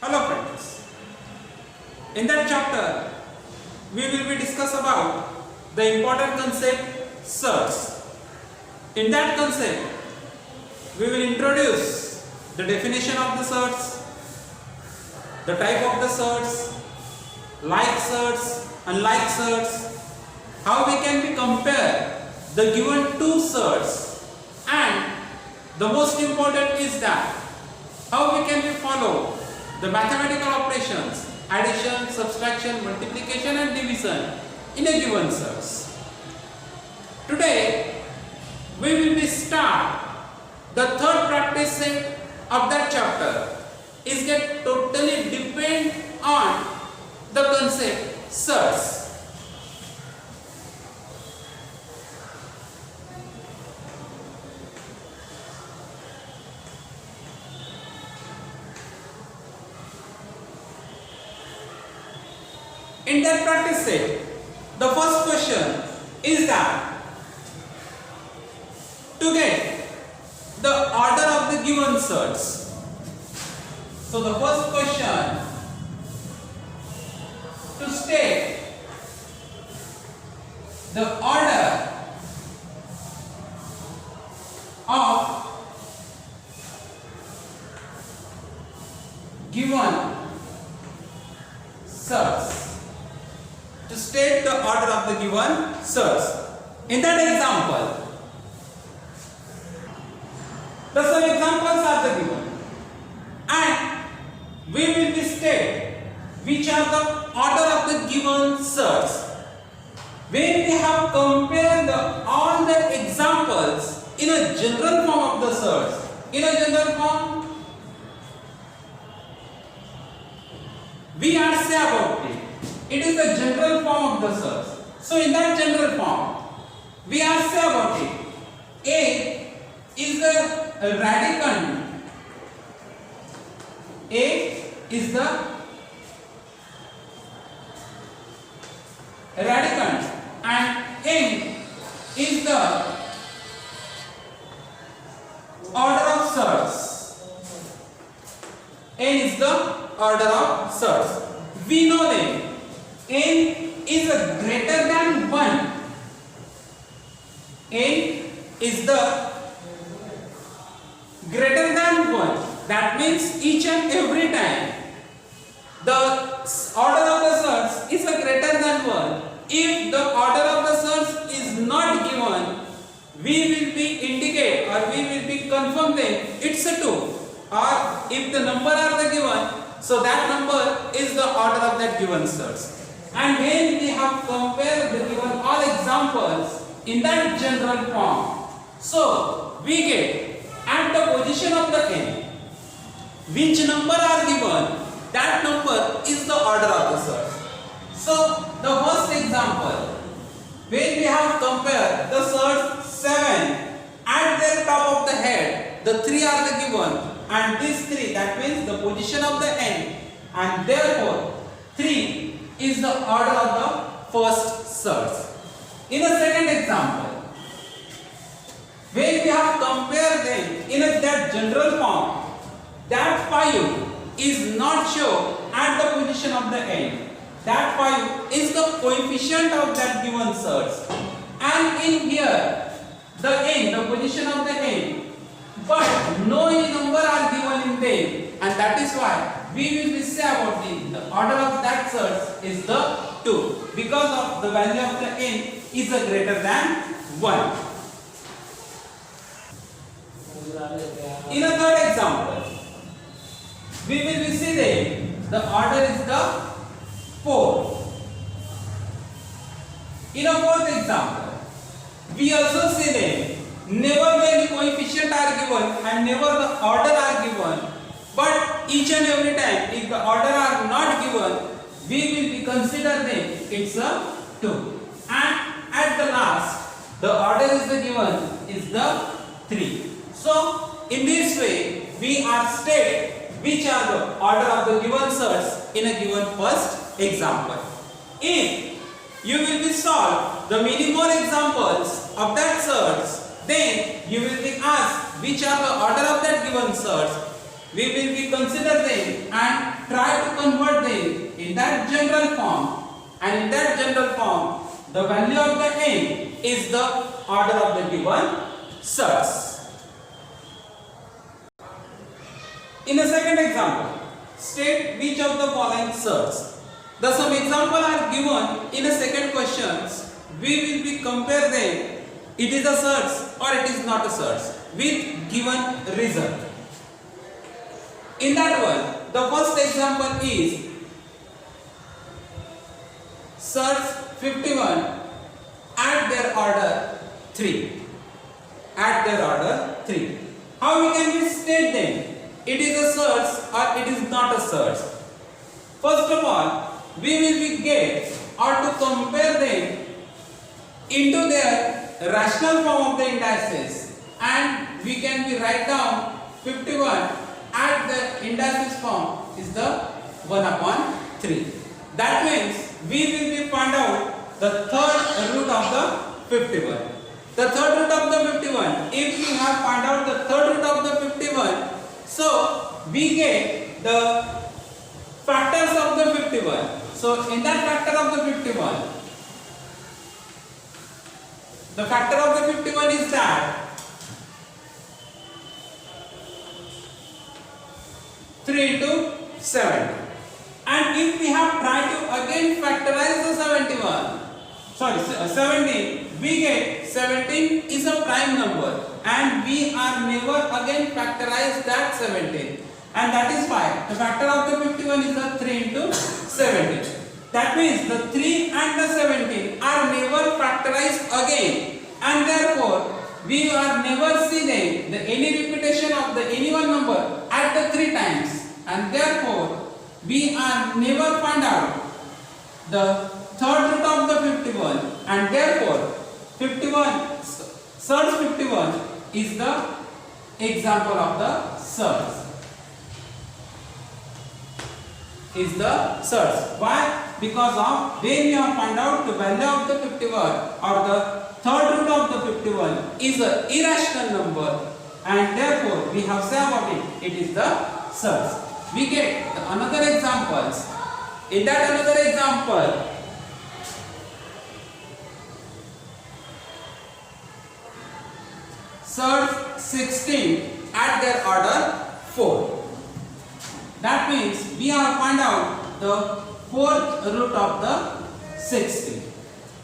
Hello friends, in that chapter we will be discuss about the important concept search. In that concept we will introduce the definition of the search, the type of the search, like search, unlike search, how we can be compare the given two search, and the most important is that how we can be follow the mathematical operations, addition, subtraction, multiplication and division in a given search. Today we will be start the third practice set of that chapter is get totally depend on the concept search. In that practice set, the first question is that to get the order of the given search. So the first question to state the order of given search. To state the order of the given search. In that example, the some examples are the given, and we will be state which are the order of the given search. When we have compared all the examples in a general form of the search, in a general form, we are say about it. It is the general form of the search. So in that general form, we are say about it. A is the radicand. A is the radicand and N is the order of search. N is the order of search. We know that N is greater than 1. N is the greater than 1. That means each and every time the order of the search is greater than 1. If the order of the search is not given, we will be indicate or we will be confirm that it's a 2. Or if the number are the given, so that number is the order of that given search. And when we have compared the given all examples in that general form, so we get at the position of the n, which number are given, that number is the order of the search. So the first example, when we have compared the search 7, at the top of the head, the 3 are the given, and these 3, that means the position of the n, and therefore 3 is the order of the first search. In a second example, when we have compared them in that general form, that 5 is not shown at the position of the n. That 5 is the coefficient of that given search. And in here, the n, the position of the n, but no number are given in them, and that is why we will be say about the order of that search is the 2, because of the value of the n is greater than 1. In a third example, we will be see that the order is the 4. In a fourth example, we also see that never the coefficient are given and never the order are given, but each and every time if the order are not given, we will be consider them it's a 2. And at the last, the order is the given is the 3. So in this way, we are state which are the order of the given search in a given first example. If you will be solve the many more examples of that search, then you will be asked which are the order of that given search. We will be consider them and try to convert them in that general form, and in that general form the value of the n is the order of the given search. In a second example, state which of the following search. The some examples are given in a second question. We will be compare them. It is a search or it is not a search with given result. In that one, the first example is search 51 at their order 3. At their order 3. How we can we state them? It is a search or it is not a search. First of all, we will be get or to compare them into their rational form of the indices, and we can be write down 51 at the indices form is the 1 upon 3. That means we will be find out the third root of the 51. The third root of the 51, if we have find out the third root of the 51, so we get the factors of the 51. So in that factor of the 51, the factor of the 51 is that 3 into 70. And if we have tried to again factorize the 17, we get 17 is a prime number, and we are never again factorize that 17. And that is why the factor of the 51 is the 3 into 17. That means the 3 and the 17 are never factorized again, and therefore we are never see them any repetition of the any one number at the 3 times, and therefore we are never find out the third root of the 51, and therefore 51 search 51 is the example of the search. Is the search. Why? Because of when we have found out the value of the 51 or the third root of the 51 is an irrational number, and therefore we have said about it, it is the search. We get another examples. In that another example, search 16 at their order 4. That means we have find out the fourth root of the 16.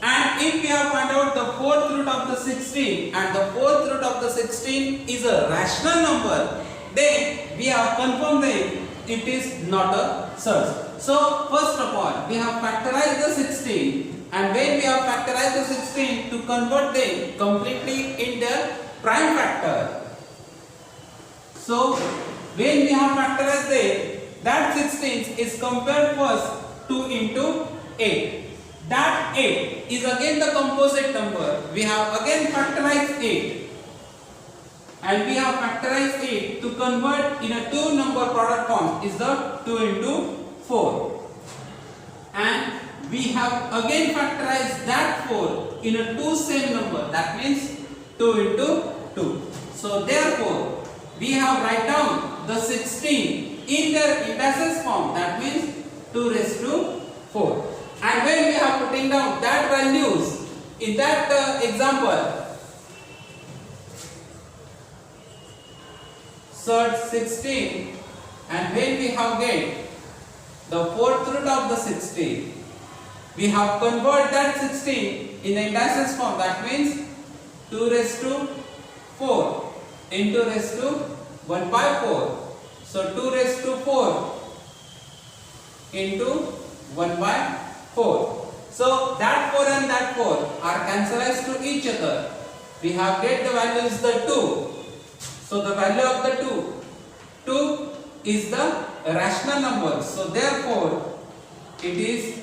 And if we have find out the fourth root of the 16 and the fourth root of the 16 is a rational number, then we have confirmed that it is not a search. So first of all, we have factorized the 16, and when we have factorized the 16 to convert them completely in their prime factor. So when we have factorized them, that 16 is compared first 2 into 8. That 8 is again the composite number. We have again factorized 8, and we have factorized 8 to convert in a 2 number product form is the 2 into 4, and we have again factorized that 4 in a 2 same number, that means 2 into 2. So therefore we have write down the 16 in their indices form, that means 2 raised to 4. And when we have putting down that values in that example, search 16, and when we have get the fourth root of the 16, we have convert that 16 in the indices form, that means 2 raised to 4 into raised to 1 by 4. So 2 raised to 4 into 1 by 4. So that 4 and that 4 are cancelled to each other. We have get the value is the 2. So the value of the 2 is the rational number. So therefore it is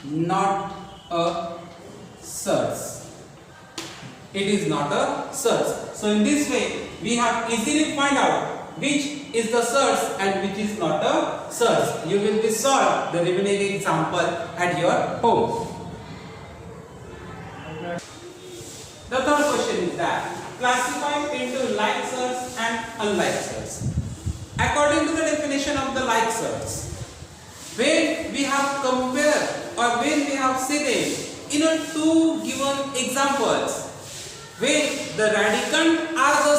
not a search. It is not a search. So in this way we have easily find out which is the search and which is not a search. You will be solve the remaining example at your home. The third question is that classify into like search and unlike search. according to the definition of the like search, when we have compared or when we have said in a two given examples, when the radicand are the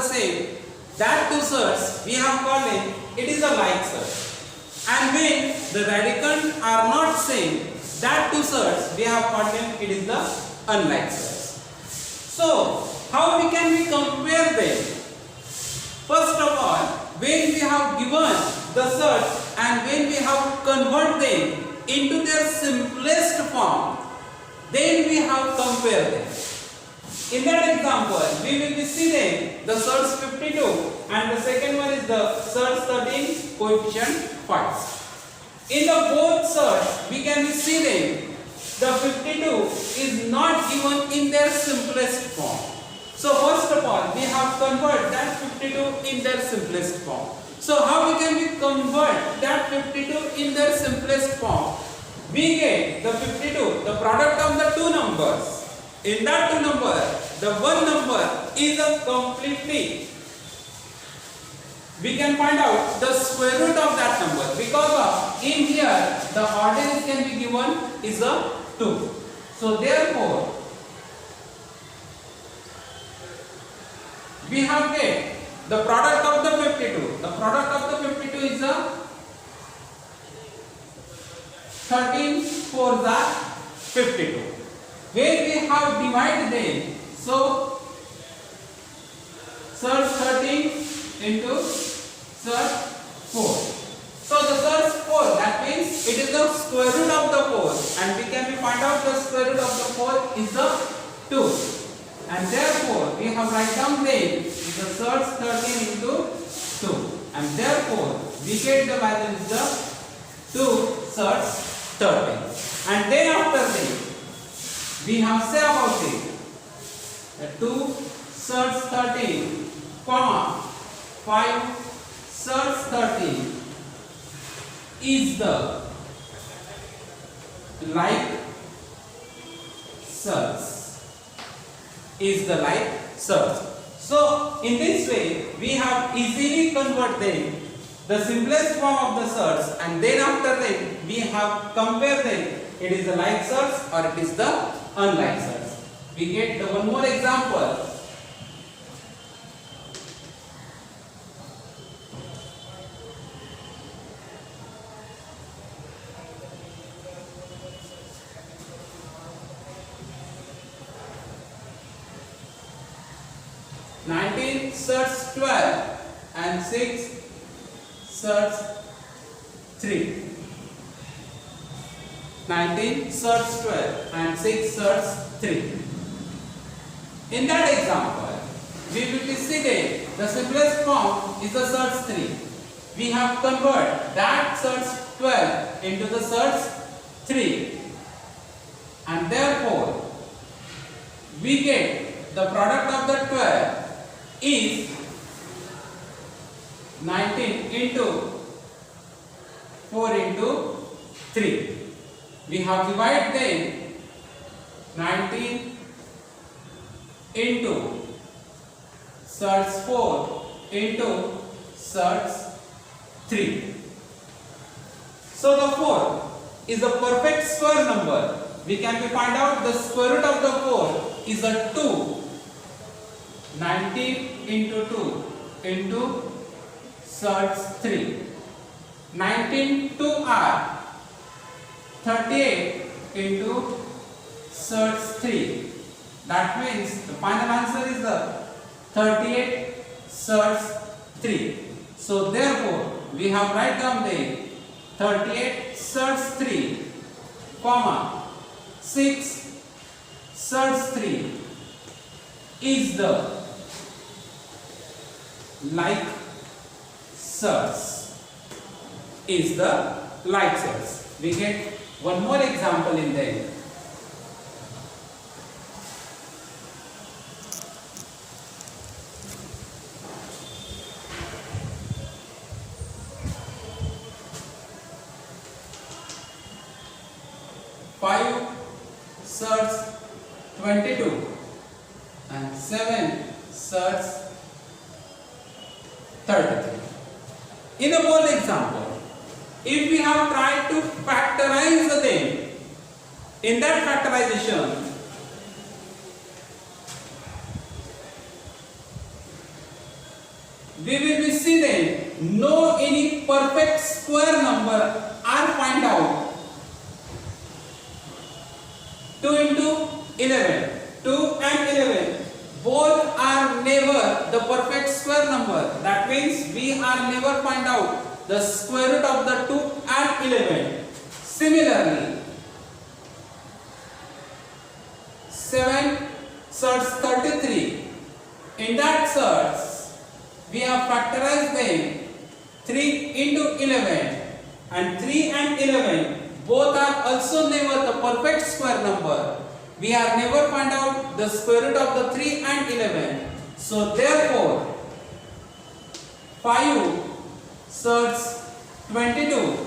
same, that two search we have called it is a like search. And when the radicand are not same, that two search we have called it is the unlike search. So how we can we compare them? First of all, when we have given the search and when we have converted them into their simplest form, then we have compared them. In that example, we will be seeing the search 52 and the second one is the search 13 coefficient 5. In the both search, we can be seeing the 52 is not given in their simplest form. So first of all, we have converted that 52 in their simplest form. So how we can we convert that 52 in their simplest form? We get the 52, the product of the two numbers. In that two number, the one number is a completely, we can find out the square root of that number, because of in here the order it can be given is a 2. So therefore, we have get the product of the 52. The product of the 52 is a 13 4 the 52. Where we have divided them, so search 13 into search 4. So the search 4, that means it is the square root of the 4, and we can find out the square root of the 4 is the 2, and therefore we have write down them is the search 13 into 2, and therefore we get the value is the 2 search 13, and then after this we have say about it the 2 search 13 comma 5 search 13 is the like search, So in this way we have easily converted the simplest form of the search, and then after that we have compared them. It is the like search or it is the unlike search. We get the one more example. Search 12 and 6 search 3. 19 search 12 and 6 search 3. In that example, we will be seeing the simplest form is the search 3. We have converted that search 12 into the search 3, and therefore we get the product of the 12 is 19 into 4 into 3. We have divided them 19 into search 4 into search 3. So the 4 is a perfect square number. We can find out the square root of the 4 is a 2. 19 into 2 into search 3. 19 2 are 38 into search 3. That means the final answer is the 38 search 3. So therefore we have write down the 38 search 3 comma 6 search 3 is the like search, We get one more example in there. Five search 22 and 7 search 33. In a bold example, if we have tried to factorize them, in that factorization, we will be seeing no any perfect square number are find out. 2 into 11, 2 and 11 both are never the perfect square number. That means we are never find out the square root of the 2 and 11. Similarly, 7 search 33. In that search, we have factorized them 3 into 11, and 3 and 11 both are also never the perfect square number. We have never found out the square root of the 3 and 11. So therefore, 5 search 22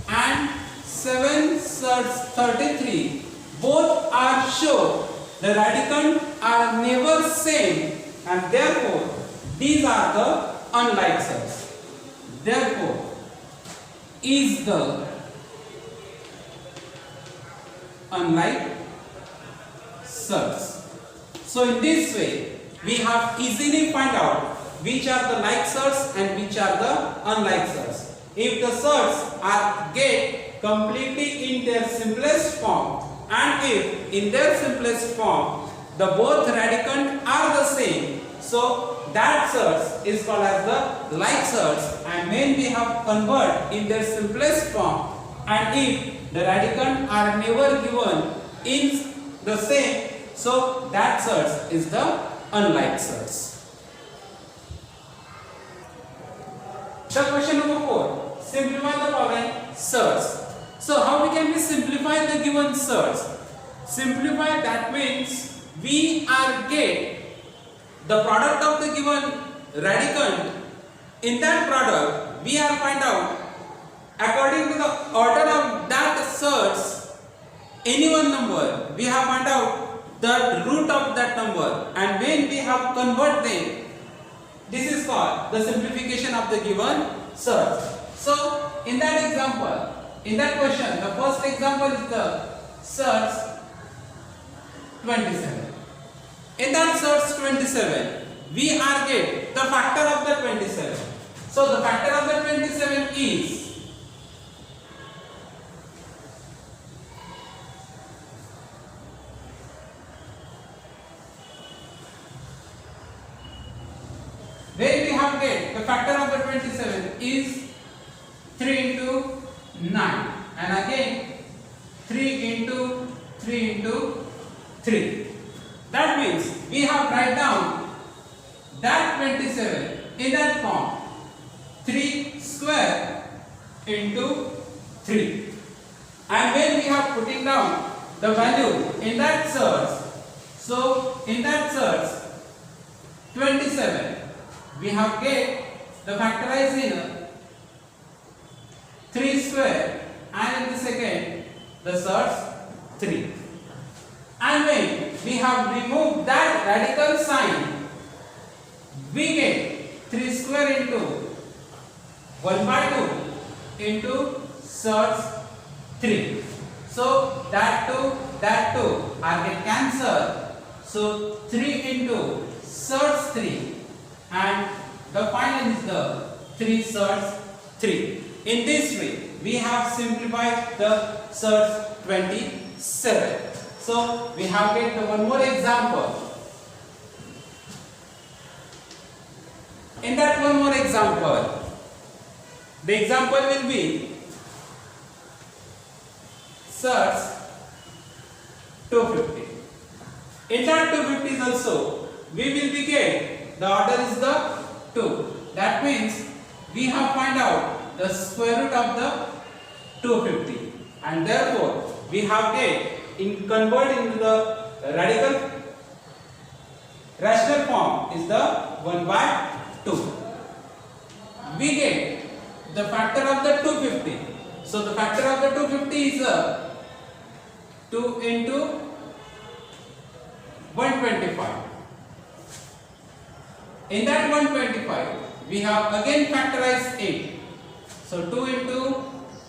and 7 search 33 both are sure the radicand are never same, and therefore these are the unlike sets. Therefore, is the unlike sets. So in this way, we have easily find out which are the like sets and which are the unlike sets. If the sets are get completely in their simplest form, and if in their simplest form the both radicand are the same, so that sets is called as the like sets. And when we have convert in their simplest form, and if the radicand are never given in the same, so that sets is the unlike sets. The question number 4. Simplify the following sets. So how we can simplify the given sets? Simplify, that means we are get the product of the given radicand. In that product, we are find out according to the order of that sets any one number. We have find out the root of that number, and when we have convert them, this is called the simplification of the given sets. So in that example, in that question, the first example is the sets 27. In that sets 27, we are get the factor of the 27. So the factor of the 27 is when we have get the factor of the 27 is 3 into 9, and again 3 into 3 into 3. That means we have write down that 27 in that form, 3 square into 3. And when we have putting down the value in that search, so in that search 27, we have get the factorized in 3 square, and in the second the search 3. And when we have removed that radical sign, we get 3 square into 1 by 2 into search 3. So that 2 are get cancelled. So 3 into search 3, and the final is the 3 search 3. In this way, we have simplified the search 27. So we have get the one more example. In that one more example, the example will be search 250. In that 250 also, we will be get the order is the 2. That means we have find out the square root of the 250, and therefore we have get in convert into the radical rational form is the 1 by 2. We get the factor of the 250. So the factor of the 250 is 2 into 125. In that 125, we have again factorized it. So 2 into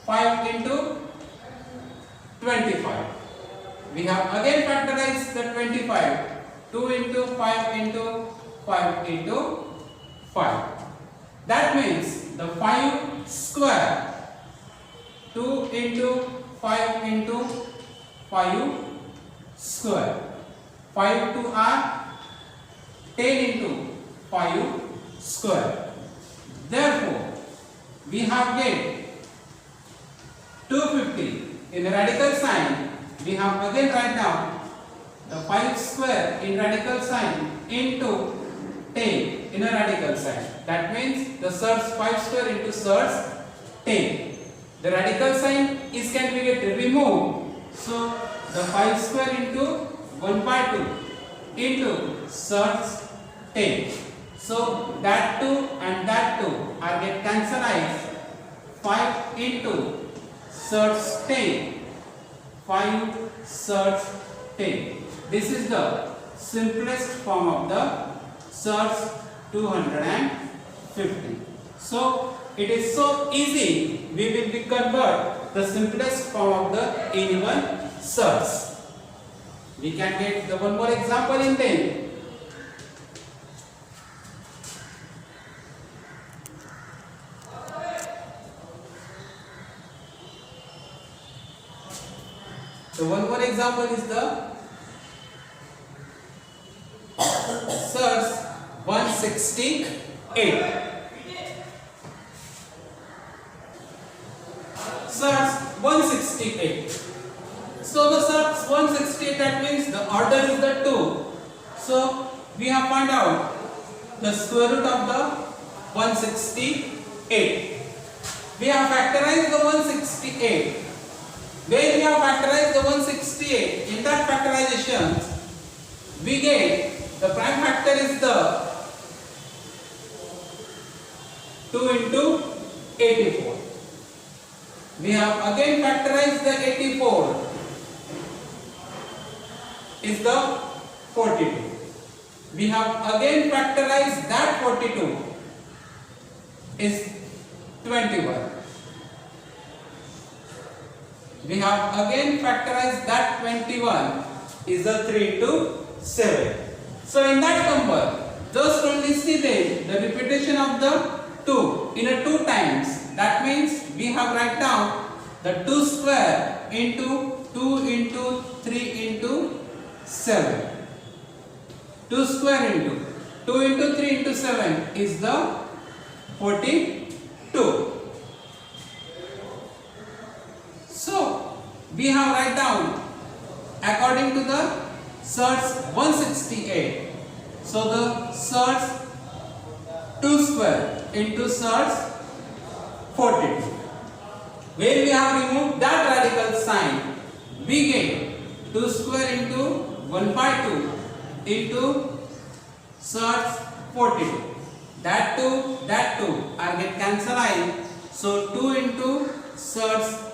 5 into 25. We have again factorized the 25. 2 into 5 into 5 into 5. That means the 5 square. 2 into 5 into 5 square. 5 to are 10 into 5 square. Therefore, we have get 250 in radical sign. We have again write down the 5 square in radical sign into 10 in a radical sign. That means the surds 5 square into surds 10. The radical sign is can be get removed. So the 5 square into 1 by 2 into surds 10. So that 2 and that 2 are get cancelled. 5 into surds 10. 5 surds 10. This is the simplest form of the surds 250. So it is so easy, we will be convert the simplest form of the even surds. We can get the one more example in them. So one more example is the surds 168. Surds 168. So the surds 168, that means the order is the 2. So we have found out the square root of the 168. We have factorized the 168. When we have factorized the 168, in that factorization, we get the prime factor is the 2 into 84. We have again factorized the 84 is the 42. We have again factorized that 42 is 21. We have again factorized that 21 is the 3 into 7. So in that number, just only see the repetition of the 2 in a 2 times. That means we have write down the 2 square into 2 into 3 into 7. 2 square into 2 into 3 into 7 is the 42. So we have write down according to the surds 168. So the surds 2 square into surds 42. When we have removed that radical sign, we get 2 square into 1 by 2 into surds 42. That 2 are get cancelled. So 2 into surds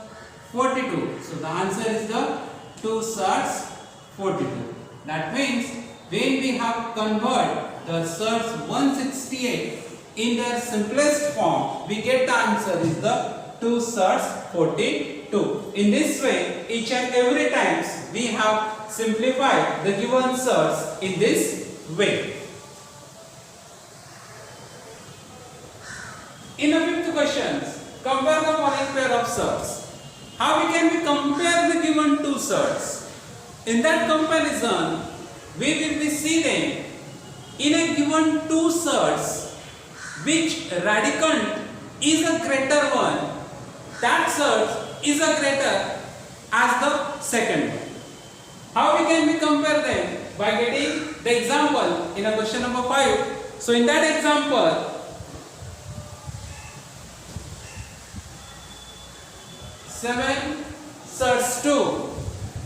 42. So the answer is the 2 surds 42. That means when we have convert the surds 168 in their simplest form, we get the answer is the 2 surds 42. In this way, each and every times we have simplified the given surds in this way. In the fifth question, compare the following pair of surds. How we can compare the given two surds? In that comparison, we will be seeing in a given two surds, which radicand is a greater one, that surd is a greater as the second one. How we can compare them? By getting the example in a question number 5. So in that example, 7 surds 2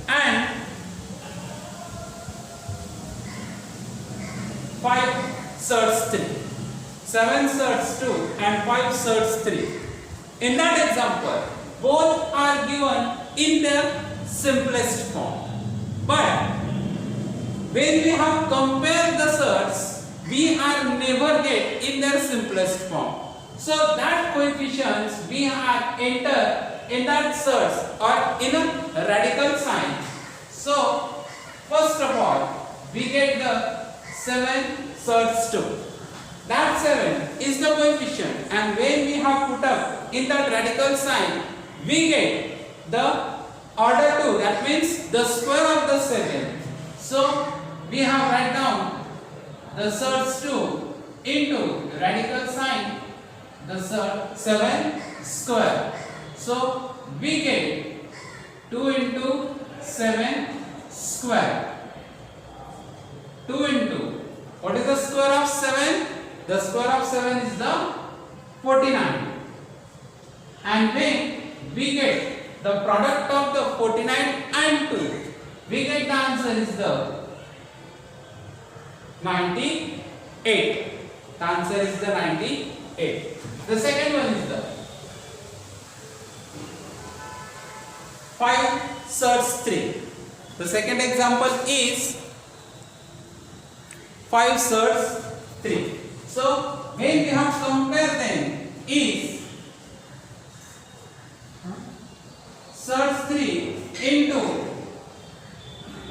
and 5 surds 3. 7 surds 2 and 5 surds 3. In that example, both are given in their simplest form. But when we have compared the surds, we are never get in their simplest form. So that coefficients we are enter in that search or in a radical sign. So first of all, we get the 7 search 2. That 7 is the coefficient, and when we have put up in that radical sign, we get the order 2, that means the square of the 7. So we have write down the search 2 into radical sign the 7 square. So we get 2 into 7 square. 2 into, what is the square of 7? The square of 7 is the 49. And when we get the product of the 49 and 2, we get the answer is the 98. The answer is the 98. The second one is the 5 search 3. The second example is 5 search 3. So when we have compared them is search 3 into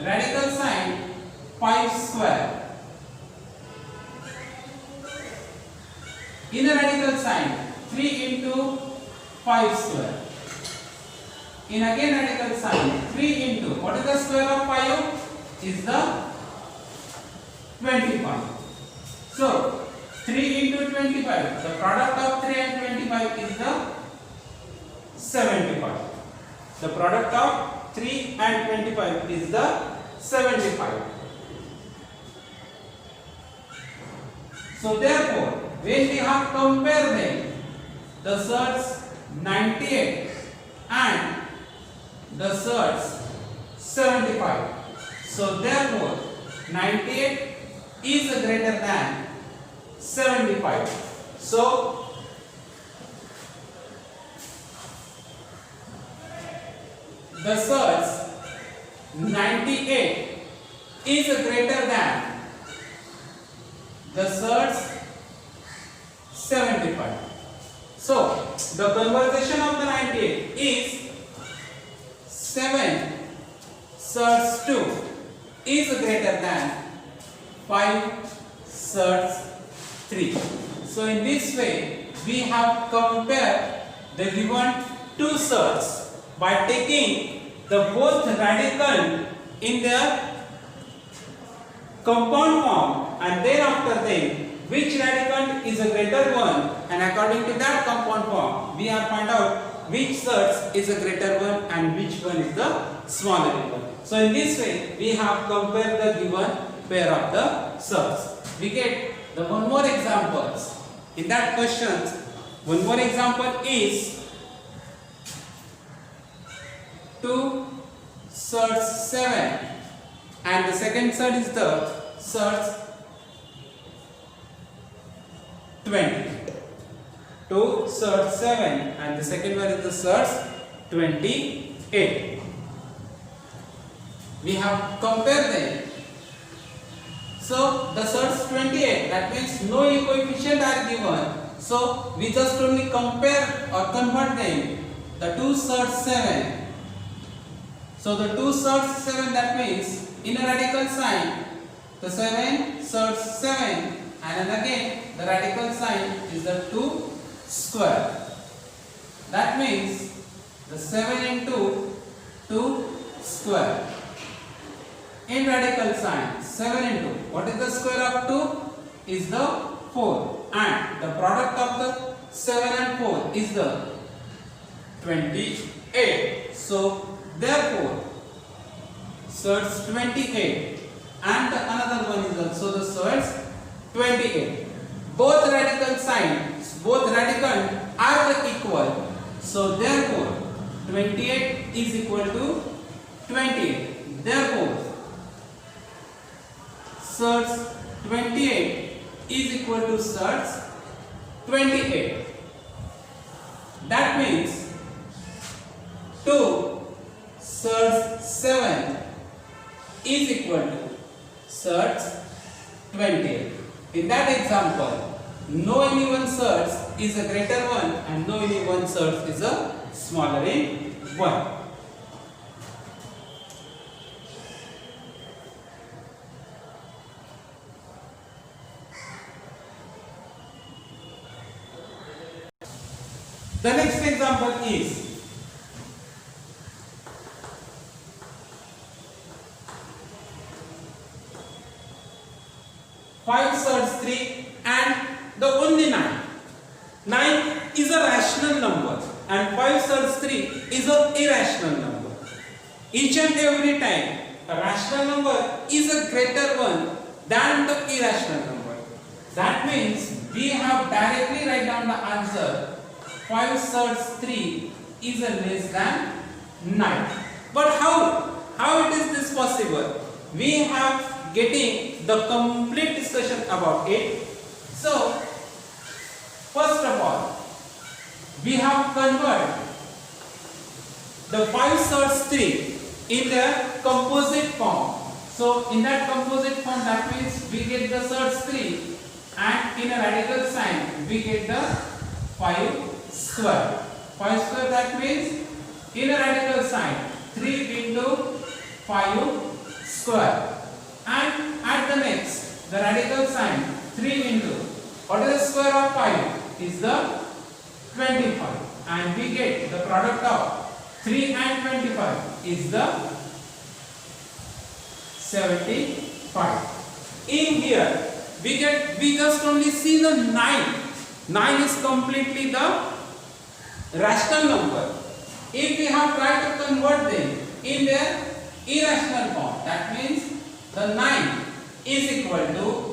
radical sign 5 square. In a radical sign 3 into 5 square. In again radical sign 3 into, what is the square of 5? Is the 25. So 3 into 25, the product of 3 and 25 is the 75. The product of 3 and 25 is the 75. So therefore, when we have compared them, the search 98 and the search 75. So therefore, 98 is greater than 75. So the search 98 is greater than the search 75. So the conversation of the 98 is 7 search 2 is greater than 5 search 3. So in this way we have compared the given two searches by taking the both radical in their compound form, and thereafter then which radical is a greater one, and according to that compound form we have find out which search is a greater one and which one is the smaller one. So in this way we have compared the given pair of the search. We get the one more examples. In that questions, one more example is 2 search 7 and the second search is the search 20. 2 search 7 and the second one is the search 28. We have compared them. So the search 28, that means no coefficient are given. So we just only compare or convert them. The 2 search 7. So the 2 search 7, that means in a radical sign the 7 search 7 and then again the radical sign is the 2 square. That means the 7 into 2 square. In radical sign 7 into, what is the square of 2? Is the 4, and the product of the 7 and 4 is the 28. So therefore search 28 and another one is also the search 28. Both radical signs, both radical are the equal. So therefore 28 is equal to 28. Therefore search 28 is equal to search 28. That means 2 search 7 is equal to search 28. In that example, no any one search is a greater one and no any one search is a smaller in one. The next example is five search 3 and the only 9. 9 is a rational number and 5 search 3 is an irrational number. Each and every time a rational number is a greater one than the irrational number. That means we have directly write down the answer 5 search 3 is a less than 9. But how it is this possible? We have getting the complete discussion about it. So first of all, we have converted the 5 search 3 in the composite form. So in that composite form, that means we get the search 3 and in a radical sign we get the 5 square. 5 square, that means in a radical sign 3 into 5 square. And at the next, the radical sign 3 into, what is the square of 5? Is the 25. And we get the product of 3 and 25 is the 75. In here, we just only see the 9. 9 is completely the rational number. If we have tried to convert them in their irrational form, that means the 9 is equal to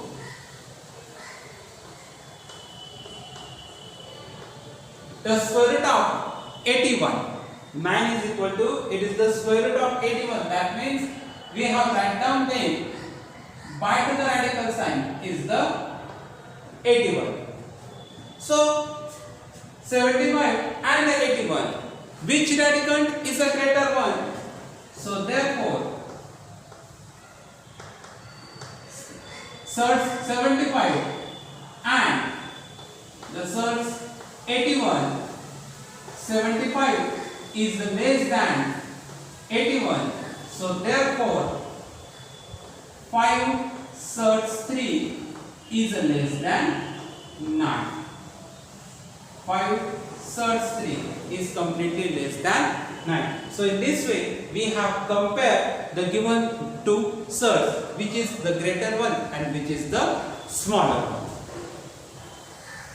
the square root of 81. 9 is equal to, it is the square root of 81. That means we have write down them by to the radical sign is the 81. So 75 and the 81, which radicand is a greater one? So therefore search 75 and the search 81, 75 is less than 81. So therefore 5 search 3 is less than 9. 5 search 3 is completely less than 9. So in this way we have compared the given two search, which is the greater one and which is the smaller one.